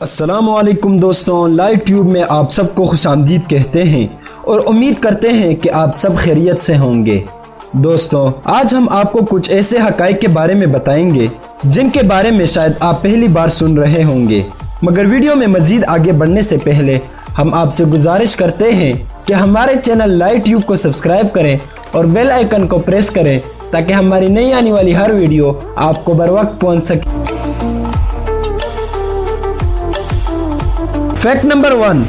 अस्सलामुअलैकुम दोस्तों, light tube में आप सबको खुशामदीद कहते हैं और उम्मीद करते हैं कि आप सब खैरियत से होंगे। दोस्तों, आज हम आपको कुछ ऐसे हक़ाइक़ के बारे में बताएंगे जिनके बारे में शायद आप पहली बार सुन रहे होंगे। मगर वीडियो में मज़ीद आगे बढ़ने से पहले हम आपसे गुजारिश करते हैं कि हमारे चैनल लाइट ट्यूब को सब्सक्राइब करें और बेल आइकन को प्रेस करें ताकि हमारी नई आने वाली हर वीडियो आपको बर वक्त पहुँच सके। फैक्ट नंबर 1,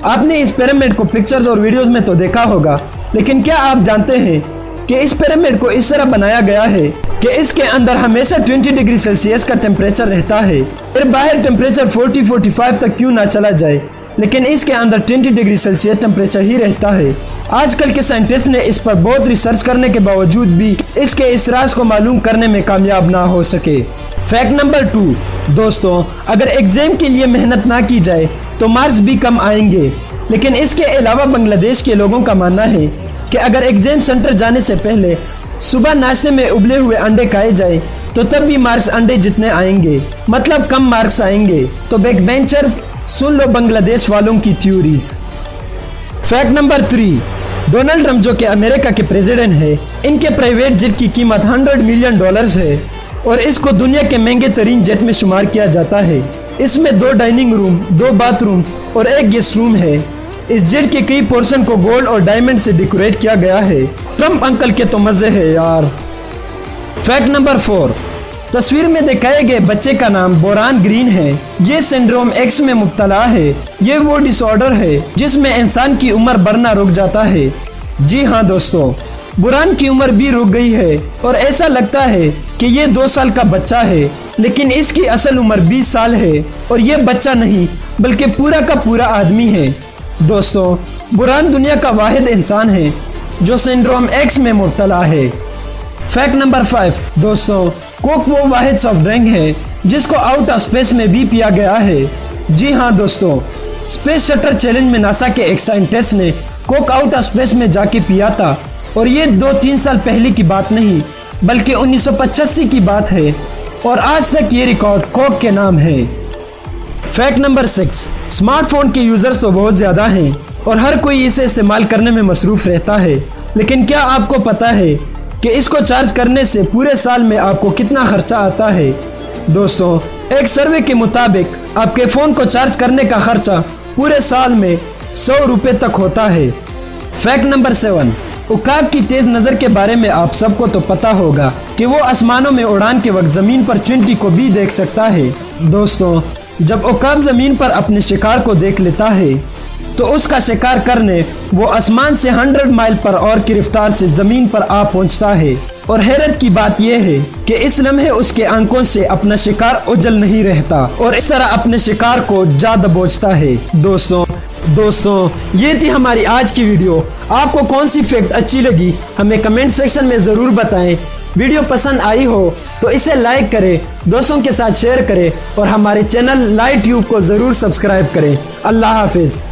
आपने इस पिरामिड को पिक्चर्स और वीडियोस में तो देखा होगा, लेकिन क्या आप जानते हैं कि इस पिरामिड को इस तरह बनाया गया है कि इसके अंदर हमेशा 20 डिग्री सेल्सियस का टेम्परेचर रहता है। फिर बाहर टेम्परेचर 40-45 तक क्यों ना चला जाए, लेकिन इसके अंदर 20 डिग्री सेल्सियस टेम्परेचर ही रहता है। आजकल के साइंटिस्ट ने इस पर बहुत रिसर्च करने के बावजूद भी इसके इस राज को मालूम करने में कामयाब ना हो सके। फैक्ट नंबर 2, दोस्तों, अगर एग्जाम के लिए मेहनत ना की जाए तो मार्क्स भी कम आएंगे, लेकिन इसके अलावा बांग्लादेश के लोगों का मानना है कि अगर एग्जाम सेंटर जाने से पहले सुबह नाश्ते में उबले हुए अंडे खाए जाए तो तब भी मार्क्स अंडे जितने आएंगे, मतलब कम मार्क्स आएंगे। तो बैक बेंचर्स, सुन लो बांग्लादेश वालों की theories. Fact number 3, Donald Trump जो कि अमेरिका के प्रेसिडेंट है, इनके प्राइवेट जेट की कीमत $100 मिलियन है और इसको दुनिया के महंगे तरीन जेट में शुमार किया जाता है। इसमें 2 डाइनिंग रूम, 2 बाथरूम और 1 गेस्ट रूम है। इस जेट के कई पोर्शन को गोल्ड और डायमंड से डेकोरेट किया गया है। ट्रंप अंकल के तो मजे है यार। फैक्ट नंबर 4, तस्वीर में दिखाए गए बच्चे का नाम बोरान ग्रीन है। ये सिंड्रोम एक्स में मुब्तला है। ये वो डिसऑर्डर है जिसमें इंसान की उम्र बढ़ना रुक जाता है। जी हाँ दोस्तों, बुरान की उम्र भी रुक गई है और ऐसा लगता है कि ये 2 साल का बच्चा है, लेकिन इसकी असल उम्र 20 साल है और ये बच्चा नहीं बल्कि पूरा का पूरा आदमी है। दोस्तों, बुरान दुनिया का वाहिद इंसान है जो सिंड्रोम एक्स में मुब्तला है। फैक्ट नंबर 5, दोस्तों, कोक वो वाहिद सॉफ्ट ड्रिंक है जिसको आउट ऑफ स्पेस में भी पिया गया है। जी हाँ दोस्तों, स्पेस शटल चैलेंज में नासा के एक साइंटिस्ट ने कोक आउट ऑफ स्पेस में जाके पिया था और ये 2-3 साल पहले की बात नहीं बल्कि 1985 की बात है और आज तक ये रिकॉर्ड कोक के नाम है। फैक्ट नंबर 6, स्मार्टफोन के यूजर्स तो बहुत ज़्यादा हैं और हर कोई इसे इस्तेमाल करने में मसरूफ़ रहता है, लेकिन क्या आपको पता है कि इसको चार्ज करने से पूरे साल में आपको कितना खर्चा आता है? दोस्तों, एक सर्वे के मुताबिक आपके फ़ोन को चार्ज करने का खर्चा पूरे साल में 100 रुपये तक होता है। फैक्ट नंबर 7, उकाब की तेज नज़र के बारे में आप सबको तो पता होगा कि वो आसमानों में उड़ान के वक्त ज़मीन पर चींटी को भी देख सकता है। दोस्तों, जब उकाब ज़मीन पर अपने शिकार को देख लेता है तो उसका शिकार करने वो आसमान से 100 माइल पर और की रफ्तार से ज़मीन पर आ पहुंचता है और हैरत की बात यह है कि इस लम्हे उसके आंखों से अपना शिकार ओझल नहीं रहता और इस तरह अपने शिकार को जा दबोचता है। दोस्तों, ये थी हमारी आज की वीडियो। आपको कौन सी फैक्ट अच्छी लगी हमें कमेंट सेक्शन में ज़रूर बताएं। वीडियो पसंद आई हो तो इसे लाइक करें, दोस्तों के साथ शेयर करें और हमारे चैनल लाइट ट्यूब को ज़रूर सब्सक्राइब करें। अल्लाह हाफिज़।